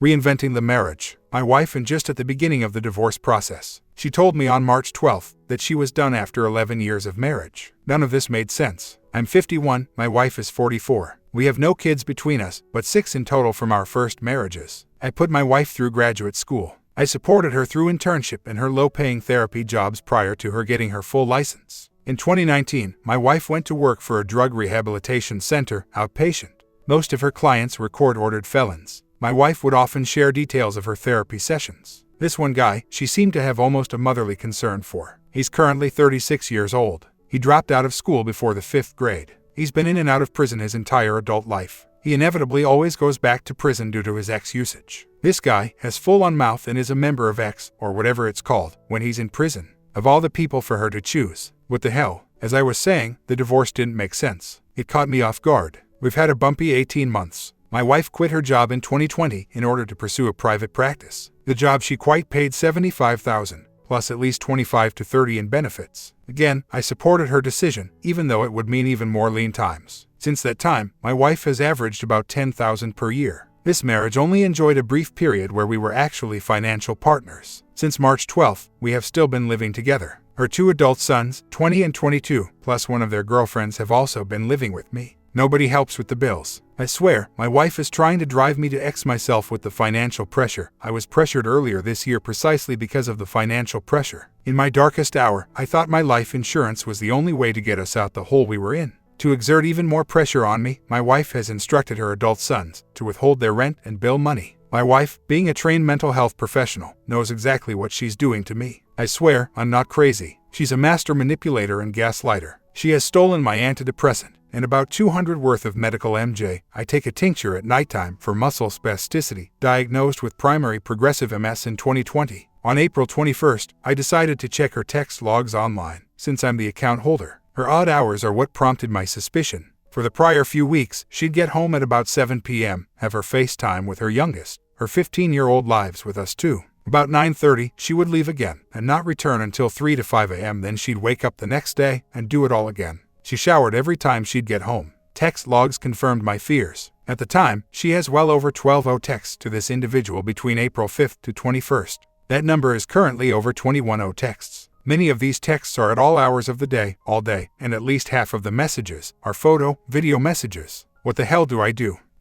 Reinventing the marriage. My wife and just at the beginning of the divorce process. She told me on March 12th that she was done after 11 years of marriage. None of this made sense. I'm 51, my wife is 44. We have no kids between us, but 6 in total from our first marriages. I put my wife through graduate school. I supported her through internship and her low-paying therapy jobs prior to her getting her full license. In 2019, my wife went to work for a drug rehabilitation center, outpatient. Most of her clients were court-ordered felons. My wife would often share details of her therapy sessions. This one guy, she seemed to have almost a motherly concern for. He's currently 36 years old. He dropped out of school before the 5th grade. He's been in and out of prison his entire adult life. He inevitably always goes back to prison due to his X usage. This guy has full-on mouth and is a member of X, or whatever it's called, when he's in prison. Of all the people for her to choose, what the hell? As I was saying, the divorce didn't make sense. It caught me off guard. We've had a bumpy 18 months. My wife quit her job in 2020 in order to pursue a private practice. The job she quit paid $75,000, plus at least $25 to $30 in benefits. Again, I supported her decision, even though it would mean even more lean times. Since that time, my wife has averaged about $10,000 per year. This marriage only enjoyed a brief period where we were actually financial partners. Since March 12th, we have still been living together. Her 2 adult sons, 20 and 22, plus one of their girlfriends have also been living with me. Nobody helps with the bills. I swear, my wife is trying to drive me to X myself with the financial pressure. I was pressured earlier this year precisely because of the financial pressure. In my darkest hour, I thought my life insurance was the only way to get us out the hole we were in. To exert even more pressure on me, my wife has instructed her adult sons to withhold their rent and bill money. My wife, being a trained mental health professional, knows exactly what she's doing to me. I swear, I'm not crazy. She's a master manipulator and gaslighter. She has stolen my antidepressant and about $200 worth of medical MJ. I take a tincture at nighttime for muscle spasticity, diagnosed with primary progressive MS in 2020. On April 21st, I decided to check her text logs online, since I'm the account holder. Her odd hours are what prompted my suspicion. For the prior few weeks, she'd get home at about 7 p.m., have her FaceTime with her youngest. Her 15-year-old lives with us too. About 9:30, she would leave again and not return until 3 to 5 a.m. Then she'd wake up the next day and do it all again. She showered every time she'd get home. Text logs confirmed my fears. At the time, she has well over 12 texts to this individual between April 5th to 21st. That number is currently over 21 texts. Many of these texts are at all hours of the day, all day, and at least half of the messages are photo, video messages. What the hell do?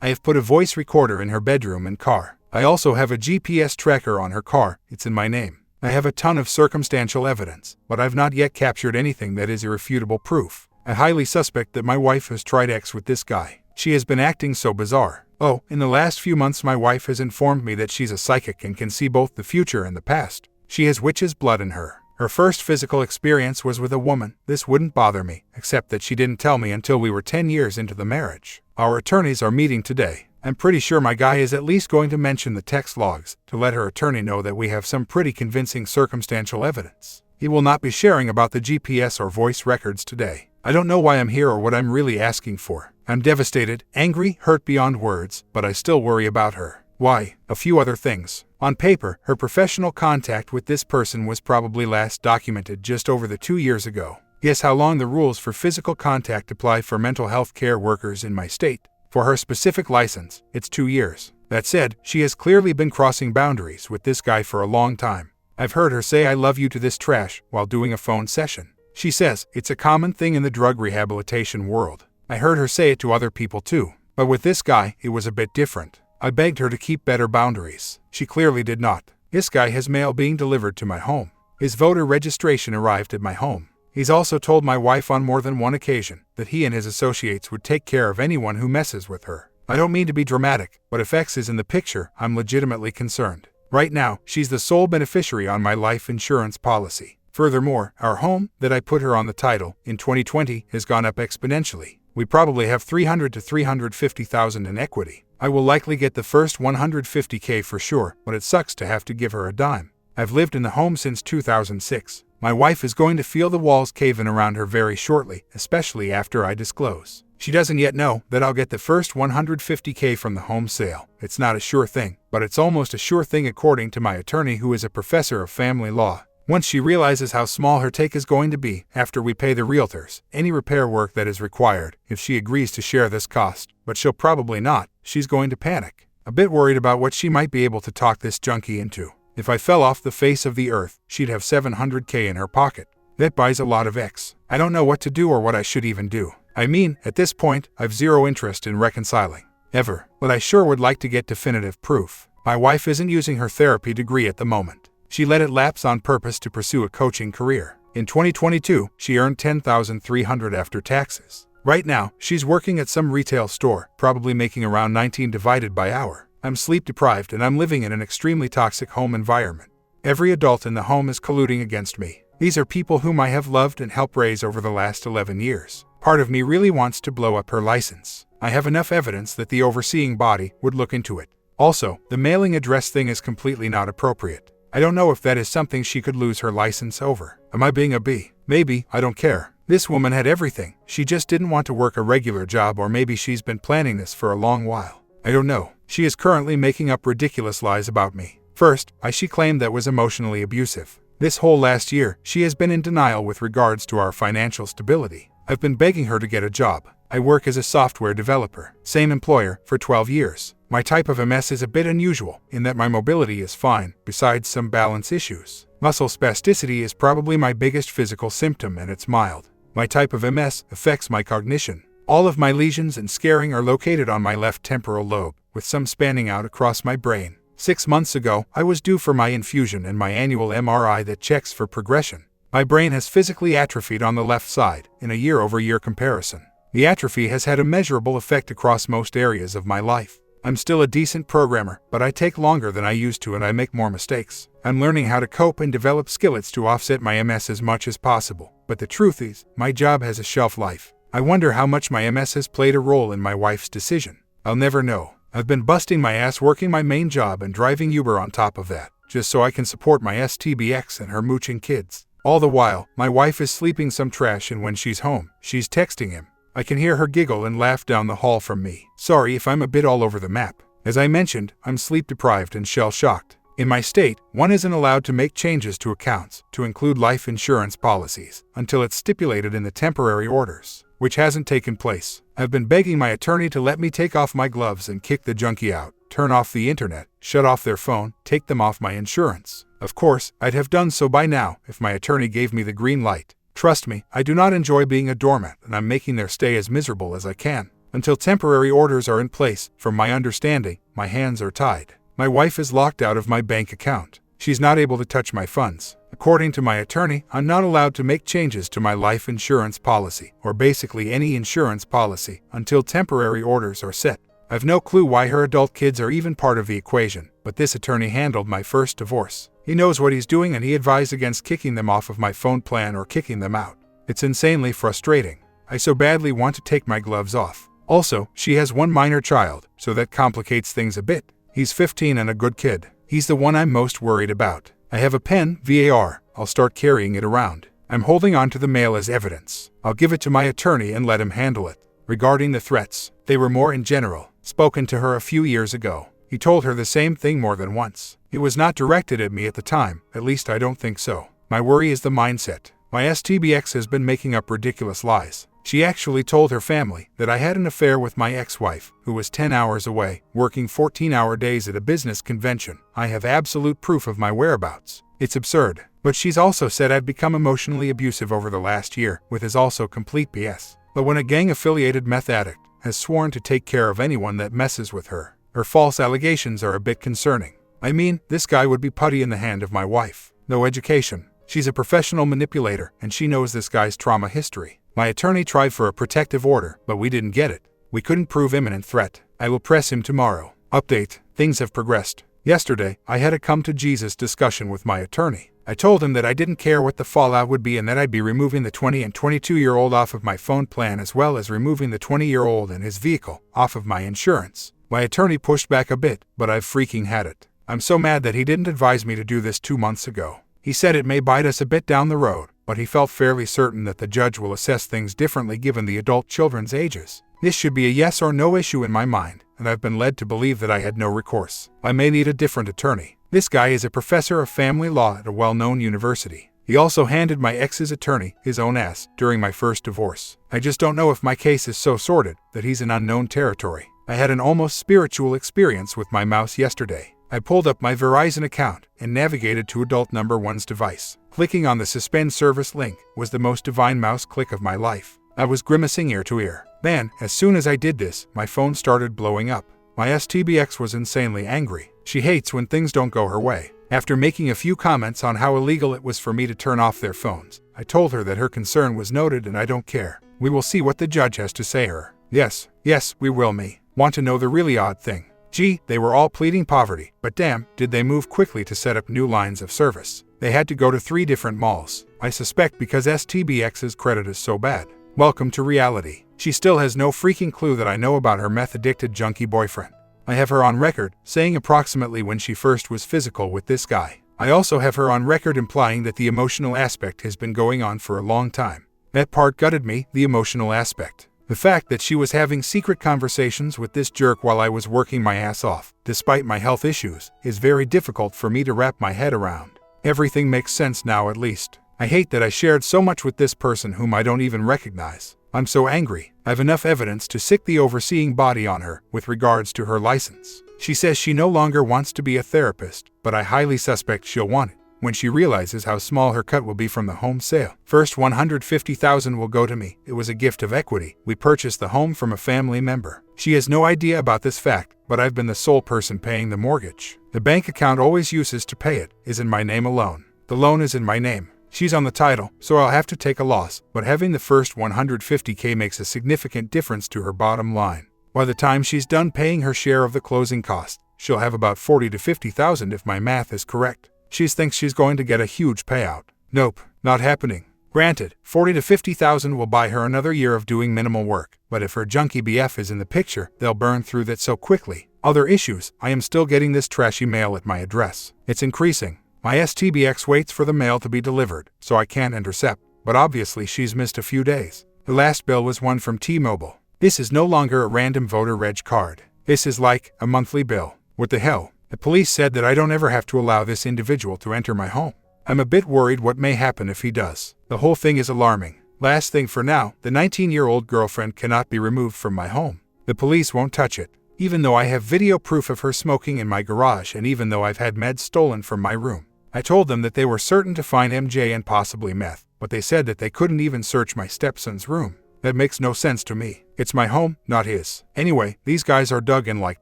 I have put a voice recorder in her bedroom and car. I also have a GPS tracker on her car. It's in my name. I have a ton of circumstantial evidence, but I've not yet captured anything that is irrefutable proof. I highly suspect that my wife has tried X with this guy. She has been acting so bizarre. Oh, in the last few months my wife has informed me that she's a psychic and can see both the future and the past. She has witch's blood in her. Her first physical experience was with a woman. This wouldn't bother me, except that she didn't tell me until we were 10 years into the marriage. Our attorneys are meeting today. I'm pretty sure my guy is at least going to mention the text logs to let her attorney know that we have some pretty convincing circumstantial evidence. He will not be sharing about the GPS or voice records today. I don't know why I'm here or what I'm really asking for. I'm devastated, angry, hurt beyond words, but I still worry about her. Why? A few other things. On paper, her professional contact with this person was probably last documented just over 2 years ago. Guess how long the rules for physical contact apply for mental health care workers in my state? For her specific license, it's 2 years. That said, she has clearly been crossing boundaries with this guy for a long time. I've heard her say I love you to this trash while doing a phone session. She says it's a common thing in the drug rehabilitation world. I heard her say it to other people too. But with this guy, it was a bit different. I begged her to keep better boundaries. She clearly did not. This guy has mail being delivered to my home. His voter registration arrived at my home. He's also told my wife on more than one occasion that he and his associates would take care of anyone who messes with her. I don't mean to be dramatic, but if X is in the picture, I'm legitimately concerned. Right now, she's the sole beneficiary on my life insurance policy. Furthermore, our home, that I put her on the title, in 2020 has gone up exponentially. We probably have $300,000 to $350,000 in equity. I will likely get the first $150K for sure, but it sucks to have to give her a dime. I've lived in the home since 2006. My wife is going to feel the walls cave in around her very shortly, especially after I disclose. She doesn't yet know that I'll get the first $150K from the home sale. It's not a sure thing, but it's almost a sure thing according to my attorney, who is a professor of family law. Once she realizes how small her take is going to be after we pay the realtors any repair work that is required, if she agrees to share this cost, but she'll probably not, she's going to panic. A bit worried about what she might be able to talk this junkie into. If I fell off the face of the earth, she'd have $700K in her pocket. That buys a lot of X. I don't know what to do or what I should even do. I mean, at this point, I've zero interest in reconciling. Ever. But I sure would like to get definitive proof. My wife isn't using her therapy degree at the moment. She let it lapse on purpose to pursue a coaching career. In 2022, she earned $10,300 after taxes. Right now, she's working at some retail store, probably making around 19 divided by hour. I'm sleep deprived and I'm living in an extremely toxic home environment. Every adult in the home is colluding against me. These are people whom I have loved and helped raise over the last 11 years. Part of me really wants to blow up her license. I have enough evidence that the overseeing body would look into it. Also, the mailing address thing is completely not appropriate. I don't know if that is something she could lose her license over. Am I being a B? Maybe, I don't care. This woman had everything. She just didn't want to work a regular job, or maybe she's been planning this for a long while. I don't know. She is currently making up ridiculous lies about me. First, she claimed that was emotionally abusive. This whole last year, she has been in denial with regards to our financial stability. I've been begging her to get a job. I work as a software developer, same employer, for 12 years. My type of MS is a bit unusual, in that my mobility is fine, besides some balance issues. Muscle spasticity is probably my biggest physical symptom, and it's mild. My type of MS affects my cognition. All of my lesions and scarring are located on my left temporal lobe, with some spanning out across my brain. 6 months ago, I was due for my infusion and my annual MRI that checks for progression. My brain has physically atrophied on the left side, in a year-over-year comparison. The atrophy has had a measurable effect across most areas of my life. I'm still a decent programmer, but I take longer than I used to and I make more mistakes. I'm learning how to cope and develop skillets to offset my MS as much as possible. But the truth is, my job has a shelf life. I wonder how much my MS has played a role in my wife's decision. I'll never know. I've been busting my ass working my main job and driving Uber on top of that, just so I can support my STBX and her mooching kids. All the while, my wife is sleeping some trash, and when she's home, she's texting him. I can hear her giggle and laugh down the hall from me. Sorry if I'm a bit all over the map. As I mentioned, I'm sleep deprived and shell-shocked. In my state, one isn't allowed to make changes to accounts, to include life insurance policies, until it's stipulated in the temporary orders, which hasn't taken place. I've been begging my attorney to let me take off my gloves and kick the junkie out, turn off the internet, shut off their phone, take them off my insurance. Of course, I'd have done so by now if my attorney gave me the green light. Trust me, I do not enjoy being a doormat, and I'm making their stay as miserable as I can. Until temporary orders are in place, from my understanding, my hands are tied. My wife is locked out of my bank account. She's not able to touch my funds. According to my attorney, I'm not allowed to make changes to my life insurance policy, or basically any insurance policy, until temporary orders are set. I've no clue why her adult kids are even part of the equation, but this attorney handled my first divorce. He knows what he's doing, and he advised against kicking them off of my phone plan or kicking them out. It's insanely frustrating. I so badly want to take my gloves off. Also, she has one minor child, so that complicates things a bit. He's 15 and a good kid. He's the one I'm most worried about. I have a pen, VAR. I'll start carrying it around. I'm holding on to the mail as evidence. I'll give it to my attorney and let him handle it. Regarding the threats, they were more in general, spoken to her a few years ago. He told her the same thing more than once. It was not directed at me at the time, at least I don't think so. My worry is the mindset. My STBX has been making up ridiculous lies. She actually told her family that I had an affair with my ex-wife, who was 10 hours away, working 14-hour days at a business convention. I have absolute proof of my whereabouts. It's absurd. But she's also said I've become emotionally abusive over the last year, which is also complete BS. But when a gang-affiliated meth addict has sworn to take care of anyone that messes with her, her false allegations are a bit concerning. I mean, this guy would be putty in the hand of my wife. No education. She's a professional manipulator, and she knows this guy's trauma history. My attorney tried for a protective order, but we didn't get it. We couldn't prove imminent threat. I will press him tomorrow. Update. Things have progressed. Yesterday, I had a come-to-Jesus discussion with my attorney. I told him that I didn't care what the fallout would be and that I'd be removing the 20 and 22-year-old off of my phone plan, as well as removing the 20-year-old and his vehicle off of my insurance. My attorney pushed back a bit, but I've freaking had it. I'm so mad that he didn't advise me to do this 2 months ago. He said it may bite us a bit down the road, but he felt fairly certain that the judge will assess things differently given the adult children's ages. This should be a yes or no issue in my mind, and I've been led to believe that I had no recourse. I may need a different attorney. This guy is a professor of family law at a well-known university. He also handed my ex's attorney his own ass during my first divorce. I just don't know if my case is so sordid that he's in unknown territory. I had an almost spiritual experience with my mouse yesterday. I pulled up my Verizon account and navigated to adult number one's device. Clicking on the suspend service link was the most divine mouse click of my life. I was grimacing ear to ear. Then, as soon as I did this, my phone started blowing up. My STBX was insanely angry. She hates when things don't go her way. After making a few comments on how illegal it was for me to turn off their phones, I told her that her concern was noted and I don't care. We will see what the judge has to say her. Yes, we will me. Want to know the really odd thing? Gee, they were all pleading poverty, but damn, did they move quickly to set up new lines of service. They had to go to 3 different malls. I suspect because STBX's credit is so bad. Welcome to reality. She still has no freaking clue that I know about her meth-addicted junkie boyfriend. I have her on record saying approximately when she first was physical with this guy. I also have her on record implying that the emotional aspect has been going on for a long time. That part gutted me, the emotional aspect. The fact that she was having secret conversations with this jerk while I was working my ass off, despite my health issues, is very difficult for me to wrap my head around. Everything makes sense now at least. I hate that I shared so much with this person whom I don't even recognize. I'm so angry. I've enough evidence to sick the overseeing body on her with regards to her license. She says she no longer wants to be a therapist, but I highly suspect she'll want it when she realizes how small her cut will be from the home sale. First $150,000 will go to me. It was a gift of equity. We purchased the home from a family member. She has no idea about this fact, but I've been the sole person paying the mortgage. The bank account always uses to pay it is in my name alone. The loan is in my name. She's on the title, so I'll have to take a loss, but having the first $150K makes a significant difference to her bottom line. By the time she's done paying her share of the closing costs, she'll have about $40,000 to $50,000 if my math is correct. She thinks she's going to get a huge payout. Nope, not happening. Granted, $40,000 to $50,000 will buy her another year of doing minimal work, but if her junkie BF is in the picture, they'll burn through that so quickly. Other issues, I am still getting this trashy mail at my address. It's increasing. My STBX waits for the mail to be delivered, so I can't intercept, but obviously she's missed a few days. The last bill was one from T-Mobile. This is no longer a random voter reg card. This is like a monthly bill. What the hell? The police said that I don't ever have to allow this individual to enter my home. I'm a bit worried what may happen if he does. The whole thing is alarming. Last thing for now, the 19-year-old girlfriend cannot be removed from my home. The police won't touch it. Even though I have video proof of her smoking in my garage and even though I've had meds stolen from my room. I told them that they were certain to find MJ and possibly meth, but they said that they couldn't even search my stepson's room. That makes no sense to me. It's my home, not his. Anyway, these guys are dug in like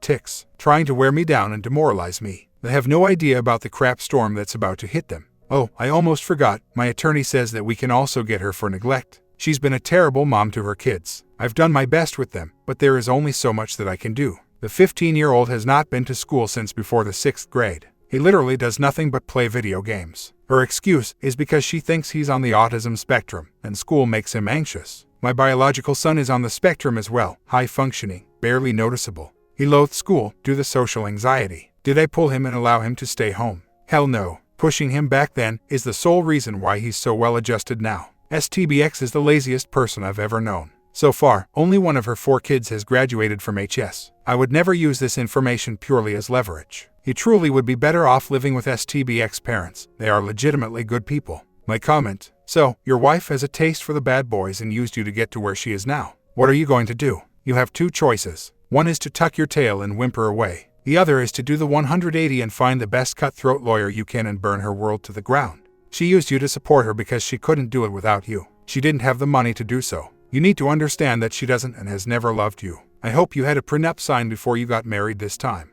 ticks, trying to wear me down and demoralize me. They have no idea about the crap storm that's about to hit them. Oh, I almost forgot. My attorney says that we can also get her for neglect. She's been a terrible mom to her kids. I've done my best with them, but there is only so much that I can do. The 15-year-old has not been to school since before the 6th grade. He literally does nothing but play video games. Her excuse is because she thinks he's on the autism spectrum, and school makes him anxious. My biological son is on the spectrum as well, high functioning, barely noticeable. He loathes school due to social anxiety. Did I pull him and allow him to stay home? Hell no. Pushing him back then is the sole reason why he's so well adjusted now. STBX is the laziest person I've ever known. So far, only one of her 4 kids has graduated from HS. I would never use this information purely as leverage. He truly would be better off living with STBX parents. They are legitimately good people. My comment: so, your wife has a taste for the bad boys and used you to get to where she is now. What are you going to do? You have 2 choices. One is to tuck your tail and whimper away. The other is to do the 180 and find the best cutthroat lawyer you can and burn her world to the ground. She used you to support her because she couldn't do it without you. She didn't have the money to do so. You need to understand that she doesn't and has never loved you. I hope you had a prenup signed before you got married this time.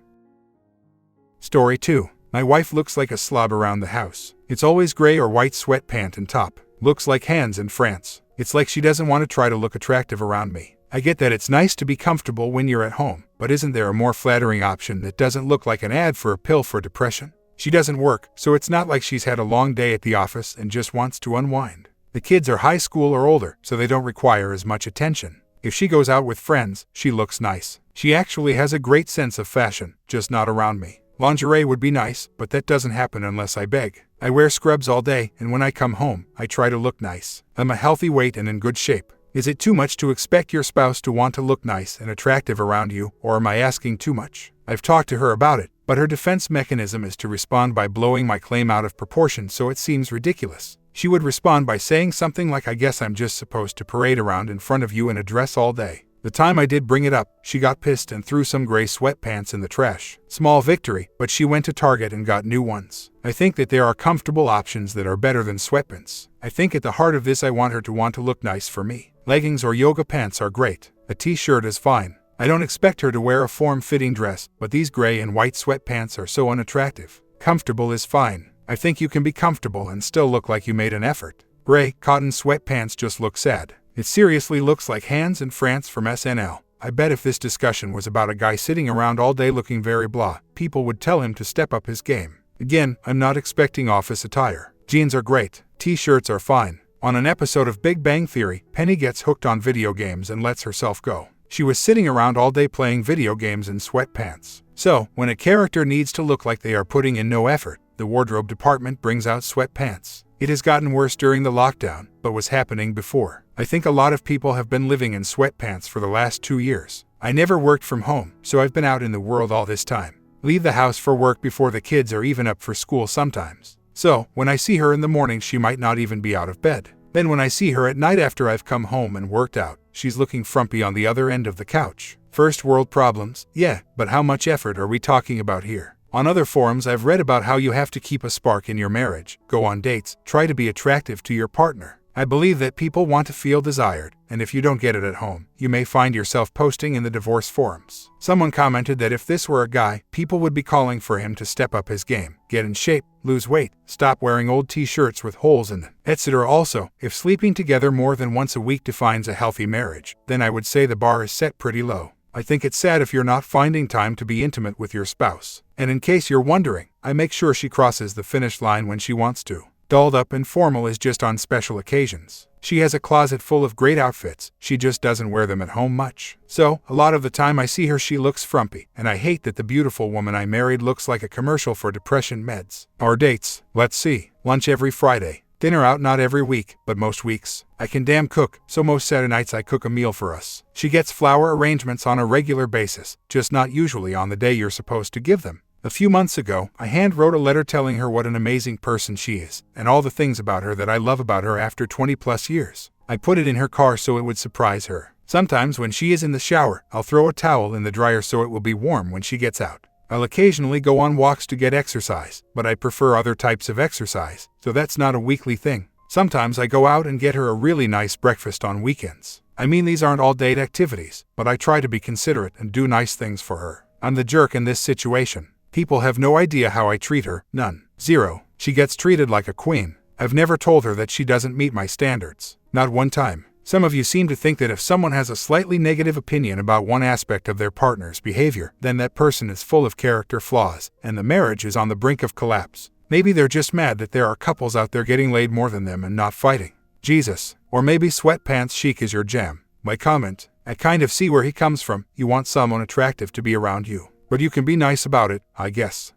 Story 2. My wife looks like a slob around the house. It's always gray or white sweatpant and top. Looks like hands in France. It's like she doesn't want to try to look attractive around me. I get that it's nice to be comfortable when you're at home, but isn't there a more flattering option that doesn't look like an ad for a pill for depression? She doesn't work, so it's not like she's had a long day at the office and just wants to unwind. The kids are high school or older, so they don't require as much attention. If she goes out with friends, she looks nice. She actually has a great sense of fashion, just not around me. Lingerie would be nice, but that doesn't happen unless I beg. I wear scrubs all day, and when I come home, I try to look nice. I'm a healthy weight and in good shape. Is it too much to expect your spouse to want to look nice and attractive around you, or am I asking too much? I've talked to her about it, but her defense mechanism is to respond by blowing my claim out of proportion so it seems ridiculous. She would respond by saying something like, I guess I'm just supposed to parade around in front of you in a dress all day. The time I did bring it up, she got pissed and threw some gray sweatpants in the trash. Small victory, but she went to Target and got new ones. I think that there are comfortable options that are better than sweatpants. I think at the heart of this I want her to want to look nice for me. Leggings or yoga pants are great. A t-shirt is fine. I don't expect her to wear a form-fitting dress, but these gray and white sweatpants are so unattractive. Comfortable is fine. I think you can be comfortable and still look like you made an effort. Gray, cotton sweatpants just look sad. It seriously looks like Hans and Franz from SNL. I bet if this discussion was about a guy sitting around all day looking very blah, people would tell him to step up his game. Again, I'm not expecting office attire. Jeans are great. T-shirts are fine. On an episode of Big Bang Theory, Penny gets hooked on video games and lets herself go. She was sitting around all day playing video games in sweatpants. So, when a character needs to look like they are putting in no effort, the wardrobe department brings out sweatpants. It has gotten worse during the lockdown, but was happening before. I think a lot of people have been living in sweatpants for the last 2 years. I never worked from home, so I've been out in the world all this time. Leave the house for work before the kids are even up for school sometimes. So, when I see her in the morning, she might not even be out of bed. Then when I see her at night after I've come home and worked out, she's looking frumpy on the other end of the couch. First world problems, yeah, but how much effort are we talking about here? On other forums I've read about how you have to keep a spark in your marriage, go on dates, try to be attractive to your partner. I believe that people want to feel desired, and if you don't get it at home, you may find yourself posting in the divorce forums. Someone commented that if this were a guy, people would be calling for him to step up his game, get in shape, lose weight, stop wearing old t-shirts with holes in them, etc. Also, if sleeping together more than once a week defines a healthy marriage, then I would say the bar is set pretty low. I think it's sad if you're not finding time to be intimate with your spouse. And in case you're wondering, I make sure she crosses the finish line when she wants to. Dolled up and formal is just on special occasions. She has a closet full of great outfits, she just doesn't wear them at home much. So, a lot of the time I see her she looks frumpy, and I hate that the beautiful woman I married looks like a commercial for depression meds. Our dates, let's see, lunch every Friday. Dinner out not every week, but most weeks. I can damn cook, so most Saturday nights I cook a meal for us. She gets flower arrangements on a regular basis, just not usually on the day you're supposed to give them. A few months ago, I hand-wrote a letter telling her what an amazing person she is, and all the things about her that I love about her after 20+ years. I put it in her car so it would surprise her. Sometimes when she is in the shower, I'll throw a towel in the dryer so it will be warm when she gets out. I'll occasionally go on walks to get exercise, but I prefer other types of exercise, so that's not a weekly thing. Sometimes I go out and get her a really nice breakfast on weekends. I mean, these aren't all date activities, but I try to be considerate and do nice things for her. I'm the jerk in this situation. People have no idea how I treat her, none. Zero. She gets treated like a queen. I've never told her that she doesn't meet my standards. Not one time. Some of you seem to think that if someone has a slightly negative opinion about one aspect of their partner's behavior, then that person is full of character flaws, and the marriage is on the brink of collapse. Maybe they're just mad that there are couples out there getting laid more than them and not fighting. Jesus. Or maybe sweatpants chic is your jam. My comment, I kind of see where he comes from. You want someone attractive to be around you. But you can be nice about it, I guess.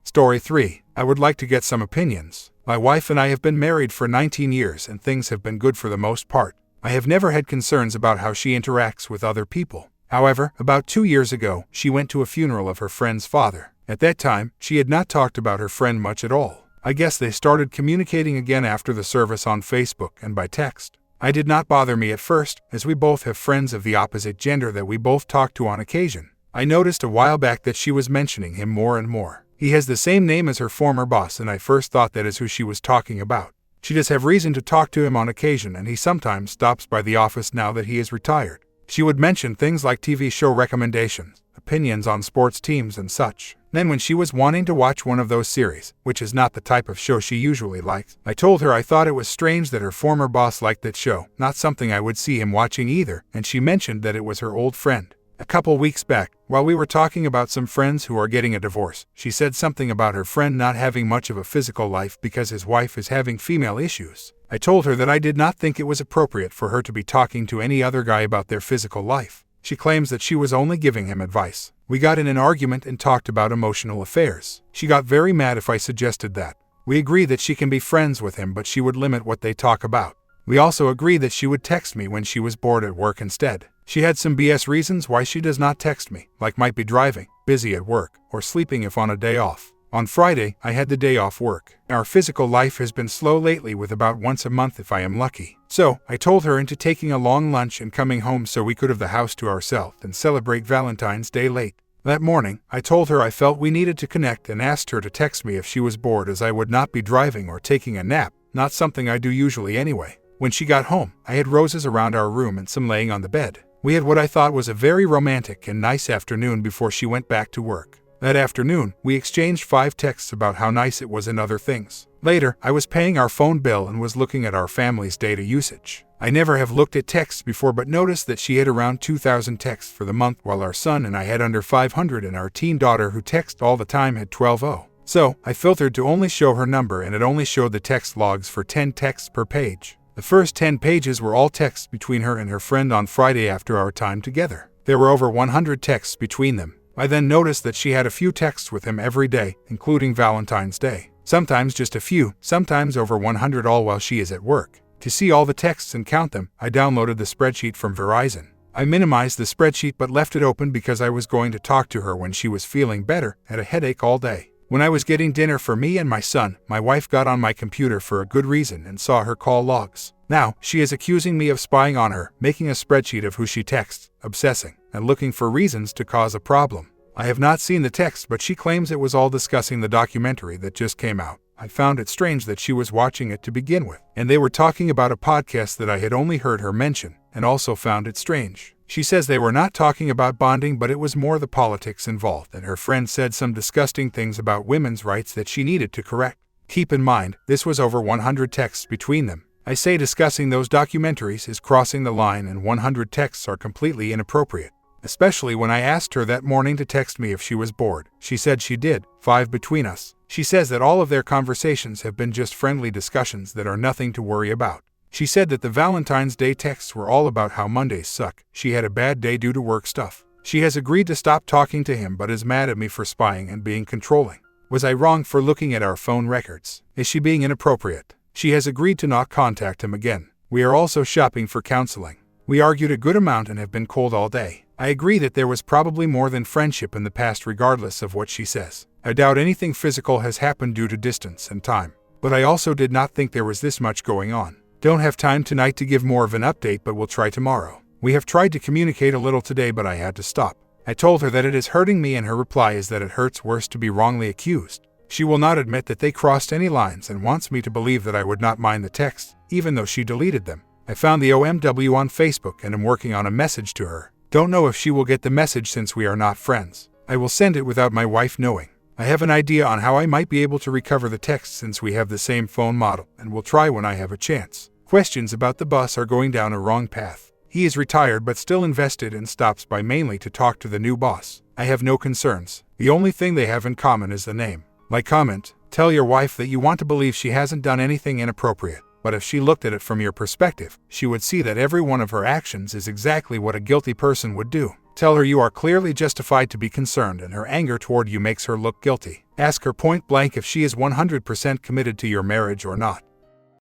Story 3. I would like to get some opinions. My wife and I have been married for 19 years and things have been good for the most part. I have never had concerns about how she interacts with other people. However, about 2 years ago, she went to a funeral of her friend's father. At that time, she had not talked about her friend much at all. I guess they started communicating again after the service on Facebook and by text. It did not bother me at first, as we both have friends of the opposite gender that we both talk to on occasion. I noticed a while back that she was mentioning him more and more. He has the same name as her former boss, and I first thought that is who she was talking about. She does have reason to talk to him on occasion, and he sometimes stops by the office now that he is retired. She would mention things like TV show recommendations, opinions on sports teams and such. Then when she was wanting to watch one of those series, which is not the type of show she usually likes, I told her I thought it was strange that her former boss liked that show, not something I would see him watching either, and she mentioned that it was her old friend. A couple weeks back, while we were talking about some friends who are getting a divorce, she said something about her friend not having much of a physical life because his wife is having female issues. I told her that I did not think it was appropriate for her to be talking to any other guy about their physical life. She claims that she was only giving him advice. We got in an argument and talked about emotional affairs. She got very mad if I suggested that. We agree that she can be friends with him, but she would limit what they talk about. We also agree that she would text me when she was bored at work instead. She had some BS reasons why she does not text me, like might be driving, busy at work, or sleeping if on a day off. On Friday, I had the day off work. Our physical life has been slow lately, with about once a month if I am lucky. So, I told her into taking a long lunch and coming home so we could have the house to ourselves and celebrate Valentine's Day late. That morning, I told her I felt we needed to connect and asked her to text me if she was bored, as I would not be driving or taking a nap, not something I do usually anyway. When she got home, I had roses around our room and some laying on the bed. We had what I thought was a very romantic and nice afternoon before she went back to work. That afternoon, we exchanged 5 texts about how nice it was and other things. Later, I was paying our phone bill and was looking at our family's data usage. I never have looked at texts before, but noticed that she had around 2,000 texts for the month, while our son and I had under 500, and our teen daughter, who texts all the time, had 12. So, I filtered to only show her number, and it only showed the text logs for 10 texts per page. The first 10 pages were all texts between her and her friend on Friday after our time together. There were over 100 texts between them. I then noticed that she had a few texts with him every day, including Valentine's Day. Sometimes just a few, sometimes over 100, all while she is at work. To see all the texts and count them, I downloaded the spreadsheet from Verizon. I minimized the spreadsheet but left it open because I was going to talk to her when she was feeling better, had a headache all day. When I was getting dinner for me and my son, my wife got on my computer for a good reason and saw her call logs. Now, she is accusing me of spying on her, making a spreadsheet of who she texts, obsessing, and looking for reasons to cause a problem. I have not seen the text, but she claims it was all discussing the documentary that just came out. I found it strange that she was watching it to begin with, and they were talking about a podcast that I had only heard her mention, and also found it strange. She says they were not talking about bonding, but it was more the politics involved, and her friend said some disgusting things about women's rights that she needed to correct. Keep in mind, this was over 100 texts between them. I say discussing those documentaries is crossing the line, and 100 texts are completely inappropriate. Especially when I asked her that morning to text me if she was bored. She said she did, 5 between us. She says that all of their conversations have been just friendly discussions that are nothing to worry about. She said that the Valentine's Day texts were all about how Mondays suck. She had a bad day due to work stuff. She has agreed to stop talking to him but is mad at me for spying and being controlling. Was I wrong for looking at our phone records? Is she being inappropriate? She has agreed to not contact him again. We are also shopping for counseling. We argued a good amount and have been cold all day. I agree that there was probably more than friendship in the past, regardless of what she says. I doubt anything physical has happened due to distance and time. But I also did not think there was this much going on. Don't have time tonight to give more of an update, but we'll try tomorrow. We have tried to communicate a little today, but I had to stop. I told her that it is hurting me, and her reply is that it hurts worse to be wrongly accused. She will not admit that they crossed any lines and wants me to believe that I would not mind the texts, even though she deleted them. I found the OMW on Facebook and am working on a message to her. Don't know if she will get the message since we are not friends. I will send it without my wife knowing. I have an idea on how I might be able to recover the text since we have the same phone model, and will try when I have a chance. Questions about the boss are going down a wrong path. He is retired but still invested and stops by mainly to talk to the new boss. I have no concerns. The only thing they have in common is the name. My comment: tell your wife that you want to believe she hasn't done anything inappropriate. But if she looked at it from your perspective, she would see that every one of her actions is exactly what a guilty person would do. Tell her you are clearly justified to be concerned, and her anger toward you makes her look guilty. Ask her point blank if she is 100% committed to your marriage or not.